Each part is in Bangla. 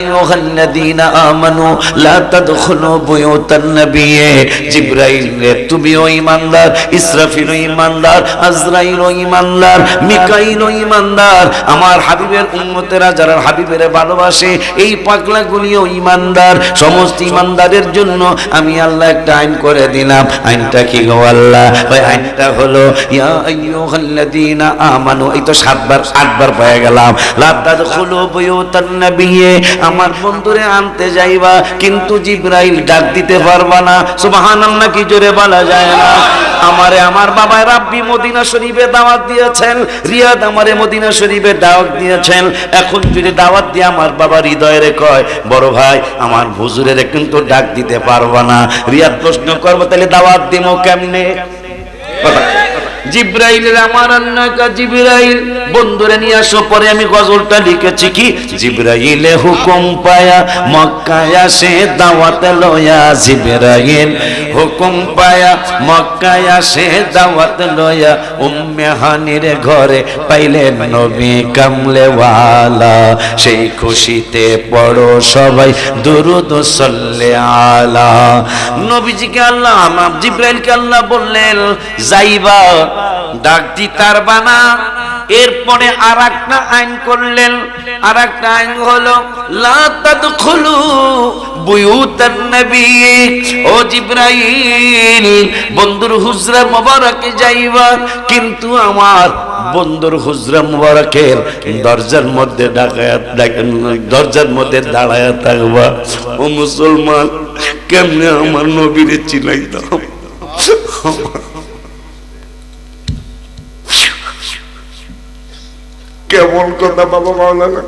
আইয়ুহাল্লাযীনা আমানু লা তাদখুলু বুয়ুতান নবী। জিবরাইল তুমিও ঈমানদার, ইসরাফিলও ঈমানদার, আজরাইলও ঈমানদার, মিকাঈলও ঈমানদার। আমার হাবিবের উম্মতেরা যারা হাবিবের ভালোবাসে এই পাগলাগুলিও ঈমানদার। সমস্ত ঈমানদারের জন্য আমি আল্লাহ একটা আইন করে দিলাম। আইনটা কি গো আল্লাহ? ওই আইনটা হলো ইয়া আইয়ুহাল্লাযীনা আমানু। এই তো 8বার পেয়ে গেলাম। লা তাদখুলু বুয়ুতান নবী, আমার বন্ধুরে আনতে যাইবা কিন্তু জিবরাইল ডাক দিতে পারবা না। সুবহানাল্লাহ কি জোরে বলা যায় না? আমারে আমার বাবা রাব্বি মদিনা শরীফে দাওয়াত দিয়েছেন, রিয়াদ আমারে মদিনা শরীফে দাওয়াত দিয়েছেন। এখন যদি দাওয়াত দিয়ে আমার বাবা হৃদয়ে কয় বড় ভাই আমার হুজুরের কিন্তু ডাক দিতে পারবা না, রিয়াদ প্রশ্ন করবো তাহলে দাওয়াত দিমো কেমনে? জিবরাইলের আমার আন্নাকা জিবরাইল বন্ধুরে নিয়ে আসো। পরে আমি গজলটা লিখেছি কি জিবরাইলে হুকুম পায়া মক্কায় আসে দাওয়াত লয়া। জিবরাইল হুকুম পায়া মক্কায় আসে দাওয়াত লয়া। উম্মে হানির ঘরে পাইলেন নবী কামলেওয়ালা। সেই খুশিতে পড়ো সবাই দুরুদ সাল্লে আলা। নবীজিকে আল্লাহ জিবরাইলকে আল্লাহ বললেন যাইবা ডাক দিতার বানা। এরপরে আরেকটা আইন করলেন। আরেকটা আইন হলো লা তাদখুলু বুয়ুতান নবী। ও জিবরাইল বন্ধুর হুজরা মোবারকে যাইবা কিন্তু আমার বন্ধুর হুজরা মোবারকের দরজার মধ্যে দরজার মধ্যে দাঁড়ায়া থাকবা। ও মুসলমান কেমনে আমার নবীরে চিনাইতাম? কেমন কথা বাবা মাওলানা।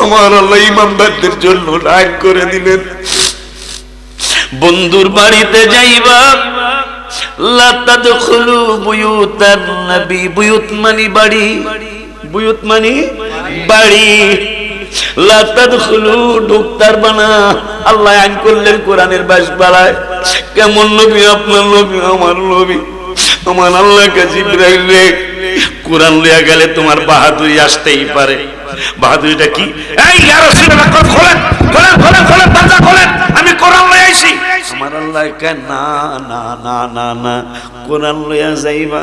আমার আল্লাহ ইমানদারদের জন্য আইন করে দিলেন বন্ধুর বাড়িতে যাইবা লা তাদখুলু বুয়ুতান নবী। বুয়ুত মানে বাড়ি, বুয়ুত মানে বাড়ি। লা তাদখুলু ঢুকতার বানা। আল্লাহ আইন করলেন কোরআনের 22 পারায়। কেমন নবী আপনার নবী আমার নবী। আমার আল্লাহকে জিবরাইল রে কোরআন লইয়া গেলে তোমার বাহাদুরি আসতেই পারে। বাহাদুরিটা কি? এই ইয়া রাসূলুল্লাহ খোলেন খোলেন খোলেন খোলেন দরজা খোলেন, আমি কোরআন লইয়া আইছি। আমার আল্লাহ কে না না না না না কোরআন লইয়া যাইবা।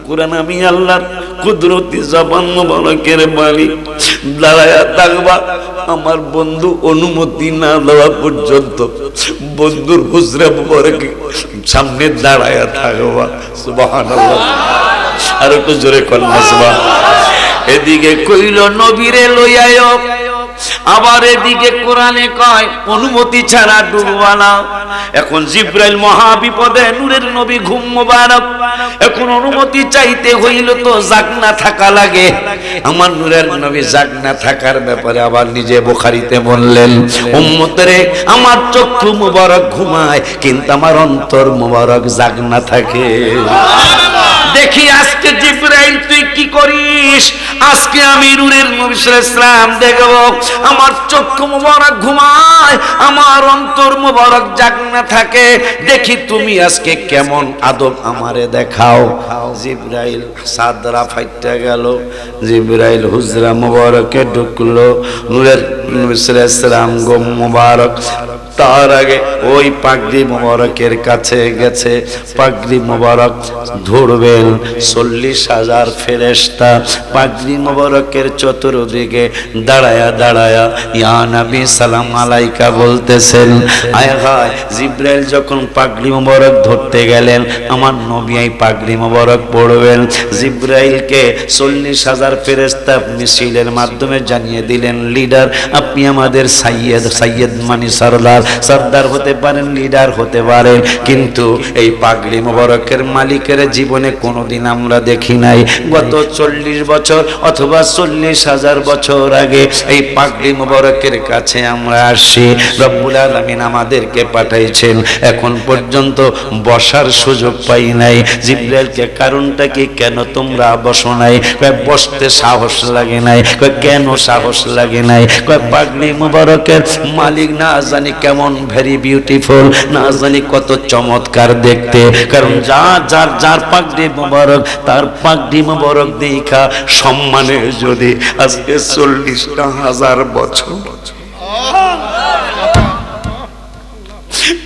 কোরআন আমি আল্লাহর কুদরতি জবান মোবারকের বাণী। দাঁড়ায়া থাকবা আমার বন্ধু অনুমতি না দেওয়া পর্যন্ত বন্ধুর হুজরা মোবারক সামনে দাঁড়ায়া থাকবা। সুবহানাল্লাহ। আর একটু জোরে কন্যা সুবহানাল্লাহ। এদিকে কইল নবীরে লইয়াও, আবার এদিকে কোরআনে কয় অনুমতি ছাড়া ডুববা না। এখন জিবরাইল মহা বিপদে, নূরের নবী ঘুম মোবারক। এখন অনুমতি চাইতে হইল তো জাগনা থাকা লাগে। আমার নূরের নবী জাগনা থাকার ব্যাপারে আবার নিজে বুখারীতে বললেন উম্মতরে আমার চক্ষু মোবারক ঘুমায় কিন্তু আমার অন্তর মোবারক জাগনা থাকে। দেখি আজকে জিবরাইল তুই কি করিস? আজকে আমি নূরের নবী সাল্লাল্লাহু আলাইহি ওয়াসাল্লাম দেখব আমার চক্ষু মোবারক ঘুমায়, আমার অন্তর মোবারক জাগনা থাকে। দেখি তুমি আজকে কেমন আদব আমারে দেখাও। জিবরাইল সাদরা ফাইটা গেল। জিবরাইল হুজরা মোবারকে ঢুকলো। নূরের নবী সাল্লাল্লাহু আলাইহি ওয়াসাল্লাম গম মোবারক তার আগে ওই পাগড়ি মোবারকের কাছে গেছে। পাগড়ি মোবারক ধরবেন 40,000 ফেরেশতা পাগড়ি মোবারকের চতুর্দিকে দাঁড়ায়া দাঁড়ায়া ইয়া নবী সালাম আলাইকা বলতেছেন। আয় হায় জিবরাইল যখন পাগড়ি মোবারক ধরতে গেলেন আমার নবী এই পাগড়ি মোবারক পড়বেন। জিবরাইলকে 40,000 ফেরেশতা মিছিলের মাধ্যমে জানিয়ে দিলেন লিডার আপনি আমাদের সাইয়েদ মানে সরদার। সরদার হতে পারেন, লিডার হতে পারেন, কিন্তু এই পাগড়ি মোবারকের মালিকের জীবনে কোনোদিন আমরা দেখি নাই। গত 40 বছর অথবা 40,000 বছর আগে এই পাগড়ি মোবারকের কাছে আমরা আসি। রব্বুল আলামিন আমাদেরকে পাঠাইছেন, এখন পর্যন্ত বসার সুযোগ পাই নাই। জিবরাইলকে কারণটা কি, কেন তোমরা বসো নাই? বসতে সাহস লাগে নাই। কেন সাহস লাগে নাই? পাগড়ি মোবারকের মালিক না জানি কেমন ভেরি বিউটিফুল, না জানি কত চমৎকার দেখতে। কারণ যার পাগড়ি মোবারক তার পাগড়ি পাগড়ি মোবারক দেখা সম্মানে যদি আজকে 40,000 বছর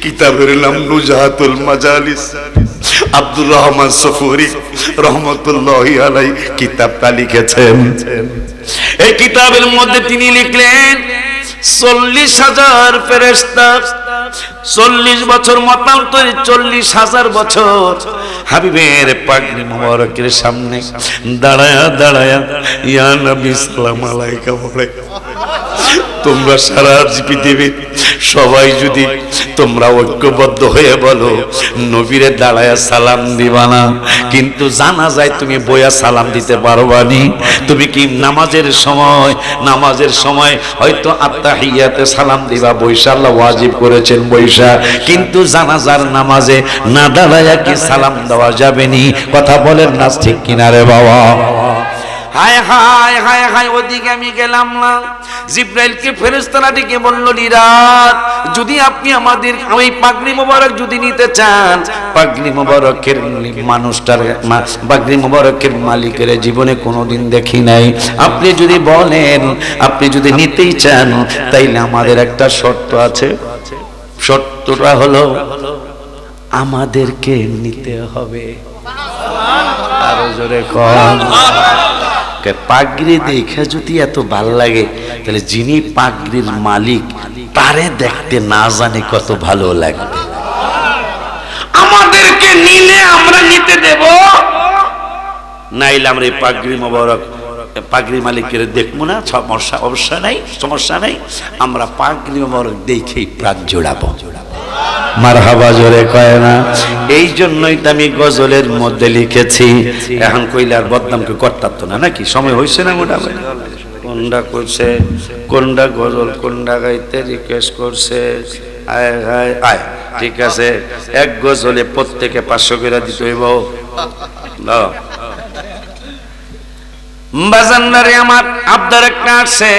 কিতাবের নাম নুজাহাতুল মাজালিস, আব্দুর রহমান সফুরি রহমতুল্লাহি আলাইহি কিতাবটা লিখেছেন। এই কিতাবের মধ্যে তিনি লিখলেন 40,000 ফেরেশতা 40 বছর মতান্তরে 40,000 বছর হাবিবের পাগড়ি মোবারকের সামনে দাঁড়ায়া দাঁড়ায়া ইয়া নবী সালাম আলাইকা বলে। তোমরা সারা পৃথিবী সবাই যদি তোমরা ঐক্যবদ্ধ হয়ে বলো নবীরে দাঁড়ায়া সালাম দিবা না, কিন্তু জানা যায় তুমি বইয়া সালাম দিতে পারবানি। তুমি কি নামাজের সময় হয়তো আত্তাহিয়াতে সালাম দিবা, বৈশা আল্লাহ ওয়াজিব করেছেন বৈশা, কিন্তু জানাজার নামাজে না দাঁড়ায়া কি সালাম দেওয়া যাবে নি? কথা বলেন না ঠিক কিনা রে বাবা? হায় হায় হায় হায়, ওদিকে আমি গেলাম না। জিব্রাইলকে ফেরেশতারা ডেকে বলল, নিরাত যদি আপনি আমাদের ওই পাগড়ি মোবারক যদি নিতে চান, পাগড়ি মোবারকের মানুষটার পাগড়ি মোবারকের মালিকের জীবনে কোনোদিন দেখি নাই, আপনি যদি বলেন আপনি যদি নিতেই চান তাইলে আমাদের একটা শর্ত আছে। শর্তটা হলো আমাদেরকে নিতে হবে। আরো জোরে কম। পাগড়ি দেখে যদি এত ভাল লাগে তাহলে যিনি পাগড়ির মালিক তারে দেখতে না জানে কত ভালো লাগবে। আমাদেরকে নিলে আমরা নিতে দেব, নাইলে আমরা এই পাগড়ি মোবারক পাগড়ি মালিকের দেখবো না। সমস্যা নাই, আমরা পাগড়ি মোবারক দেখেই প্রাণ জোড়াবো। মারহাবা জোরে কয় না? এই জন্যই তো আমি গজলের মধ্যে লিখেছি। এখন কইলে আর বদনামকে করতাম তো না, নাকি? সময় হয়েছে না? মোটামুটি কোনটা করছে, কোনটা গজল, কোনটা গাইতে রিকোয়েস্ট করছে। আয় আয় আয়, ঠিক আছে। এক গজলে প্রত্যেকে 500 করে দিতে হইব। বাজান্নারে আমার আবদার একটা আছে,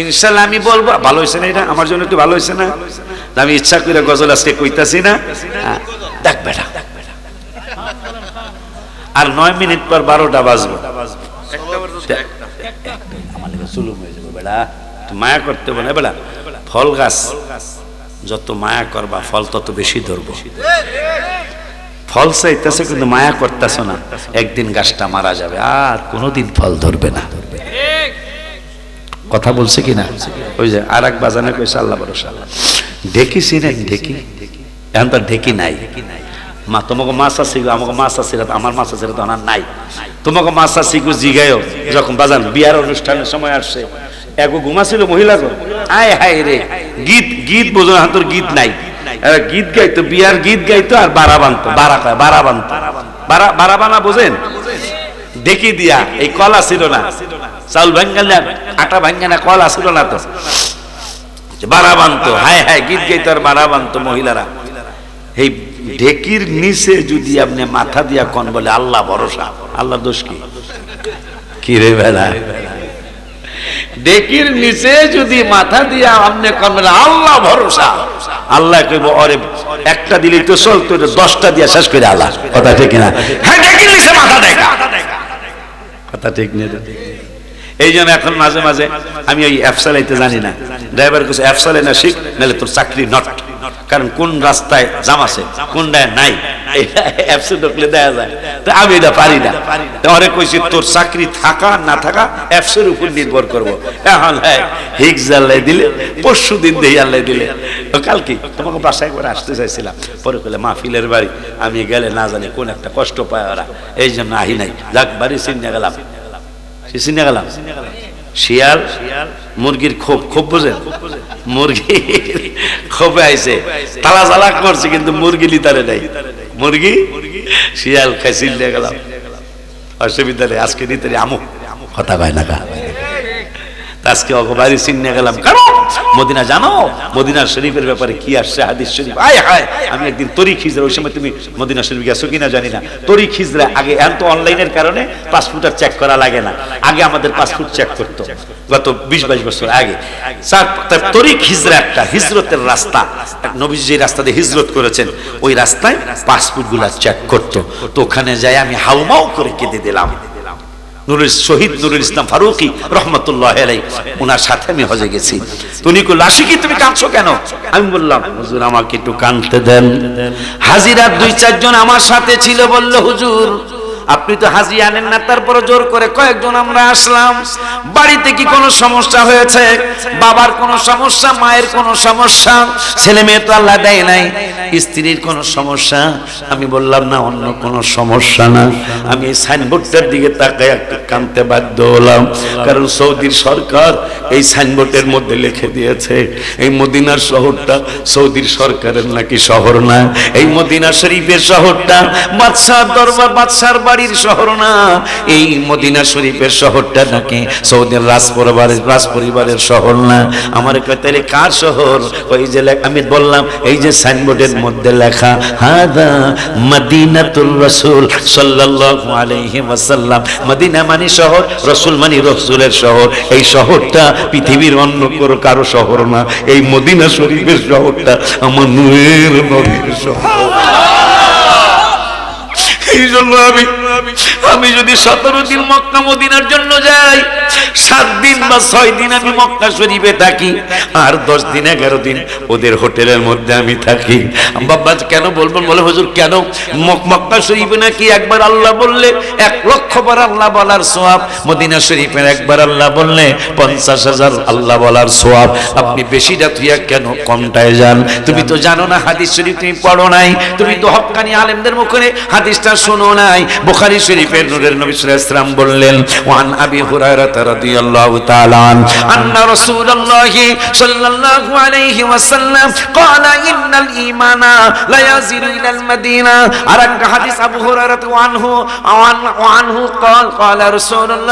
ইনশাআল্লাহ আমি বলবো। ভালো হয়েছে না? এটা আমার জন্য একটু ভালো হয়েছে না? আমি ইচ্ছা করে গজল আজকে কইতাছি না। দেখ বেটা, আর 9 মিনিট পর 12টা বাজবে। বেড়া মায়া করতে বলে, বেড়া ফল গাছ যত মায়া করবা ফল তত বেশি ধরবো। ফল চাইতেছে কিন্তু মায়া করতেছ না, একদিন গাছটা মারা যাবে, আর কোনোদিন ফল ধরবে না। কথা বলছে কিনা? ওই যে আর এক বাজানে কইছে আল্লাহ ভরসা। ঢেকি চিনেন? ঢেকি এখন তো ঢেকি নাই। মা তোমাকে মাছ আছে, আমাকে মাছ আছে, আমার মাছ আছে তো আমার নাই। তোমাকে মাছ আছে জিগায়ও যখন বাজান বিয়ার অনুষ্ঠানের সময় আসছে, এগো ঘুমাছিল মহিলা গো, আয় হায় রে, গীত বোঝো না, তোর গীত নাই। গীত গাইতো, বিয়ার গীত গাইতো, আর বারা বানতো, বারা বানা বোঝেন? দেখি দিয়া এই কলা ছিল না, চাউল ভাঙ্গা না, আটা ভাঙ্গা না, কলা ছিল না, তো বারা বানতো। হায় হায়, গীত গাইতো আর বারা বানতো মহিলারা। এই ঢেকির নিচে যদি আপনি মাথা দিয়া কোন বলে আল্লাহ ভরসা, আল্লাহ দোষ কি রে বেলা? ডেকির নিচে যদি মাথা দিয়া আপনি কোন বলে আল্লাহ ভরসা, আল্লাহ কইব আরে একটা দিলেই তো চলতো, 10টা দিয়া শেষ করে আল্লাহ। কথা ঠিক না? হ্যাঁ, ডেকির নিচে মাথা দেখা। কথা ঠিক নেই? এই জন্য এখন মাঝে মাঝে আমি ওই অ্যাপ চালাইতে জানি না, ড্রাইভার কাছে অ্যাপ চালাই না শিখ, নাহলে তোর চাকরি নট। কারণ কোন রাস্তায় জাম আছে কোনটায় নাই অ্যাপসে ঢুকলে দেখা যায়। তো আমি এটা পারি না, অনেক কইছি তোর চাকরি থাকা না থাকা অ্যাপসের উপর নির্ভর করবো। এখন হ্যাঁ হিক্স আল্লাহ দিলে, পরশু দিন দেই আল্লাহ দিলে, কালকে তোমাকে বাসায় করে আসতে চাইছিলাম, পরে কইলে মাহফিলের বাড়ি, আমি গেলে না জানি কোন একটা কষ্ট পায় ওরা, এই জন্য আহি নাই। যাক বাড়ি চিনে গেলাম, চিনে গেলাম। শিয়াল মুরগির খোপ বোঝেন? মুরগি খোপে আইছে, তালা চালা করছে কিন্তু মুরগি লিতারে নাই। মুরগি শিয়াল খাই চিনে গেলাম, অসুবিধা নেই, আজকে নিতে আমুক কথা পায় না। আজকে বাড়ি চিনে গেলাম, কারণ মদিনা জানো, মদিনা শরীফের ব্যাপারে কি আসছে হাদিস শরীফ। আয় হায়, আমি একদিন তরিক হিজরা, ওই সময় তুমি মদিনা শরীফ গেছো কিনা জানি না, তরিক হিজরা আগে, এখন তো অনলাইনের কারণে পাসপোর্ট আর চেক করা লাগে না, আগে আমাদের পাসপোর্ট চেক করতো গত 20-22 বছর আগে। তরিক হিজরা একটা হিজরতের রাস্তা, নবী যে রাস্তা দিয়ে হিজরত করেছেন ওই রাস্তায় পাসপোর্ট গুলা চেক করতো। তো ওখানে যাই আমি হাউমাউ করে কেঁদে দিলাম, শহীদ নুরুল ইসলাম ফারুকী রহমতুল্লাহ আলাইহি, ওনার সাথে আমি হজে গেছি। উনি কইল, আশিকি তুমি কাঁদছো কেন? আমি বললাম, হুজুর আমাকে একটু কাঁদতে দেন। হাজিরা 2-4 জন আমার সাথে ছিল, বলল, হুজুর আপনি তো হাজি আনেন না, তারপরে জোর করে কয়েকজন আমরা আসলাম। বাড়িতে কি কোনো সমস্যা হয়েছে? বাবার কোনো সমস্যা, মায়ের কোনো সমস্যা, ছেলে মেয়ে তো আল্লাহ দেয় নাই, স্ত্রীর কোনো সমস্যা? আমি বললাম, না, অন্য কোনো সমস্যা না। আমি এই সাইনবোর্ডটার দিকে তাকায় একটু কাঁদতে বাধ্য হলাম, কারণ সৌদির সরকার এই সাইনবোর্ডের মধ্যে লিখে দিয়েছে এই মদিনার শহরটা সৌদির সরকারের নাকি শহর না, এই মদিনা শরীফের শহরটা বাদশাহ দরবার বাদশার বাড়ির শহর না, এই মদিনা শরীফের শহরটা নাকি সৌদির রাজপরিবারের শহর না। আমার তাহলে কার শহর? ওই যে আমি বললাম, এই যে সাইনবোর্ডের মধ্যে লেখা হাদা মদিনাতুর রাসূল সাল্লাল্লাহু আলাইহি ওয়াসাল্লাম, মদিনা মানে শহর, রাসূল মানে রাসূলের শহর। এই শহরটা পৃথিবীর অন্য কারো শহর না, এই মদিনা শরীফের শহরটা আমার নূরের নবীর শহর। এই জন্য আমি যদি 17 দিন মক্কা মদিনার জন্য যাই, 7 দিন বা 6 দিন আমি মক্কা শরীফে থাকি, আর 10 দিন 11 দিন ওদের হোটেলের মধ্যে আমি থাকি। বাবা কেন বলবেন? বলে, হুজুর কেন? মক্কা শরীফে নাকি একবার আল্লাহ বললে 1 লক্ষ বার আল্লাহ বলার সওয়াব, মদিনা শরীফের একবার আল্লাহ বললে 50,000 আল্লাহ বলার সওয়াব। আপনি বেশিটা তুইয়া কেন কমটায় যান? তুমি তো জানো না হাদিস শরীফ, তুমি পড়ো নাই, তুমি তো হক্কানি আলেমদের মুখে হাদিসটা শোনো নাই। বুখারী শরীফের নূরের নবী সাল্লাল্লাহু আলাইহি ওয়াসাল্লাম বললেন, ওয়ান আবি হুরায়রা রাদিয়াল্লাহু তাআলা আন্না রাসূলুল্লাহি সাল্লাল্লাহু আলাইহি ওয়াসাল্লাম ক্বালা ইন্নাল ঈমানা লা ইয়াজিলু ইলাল মাদিনা। আর একটা হাদিস আবু হুরায়রা আনহু ক্বালা রাসূলুল্লাহ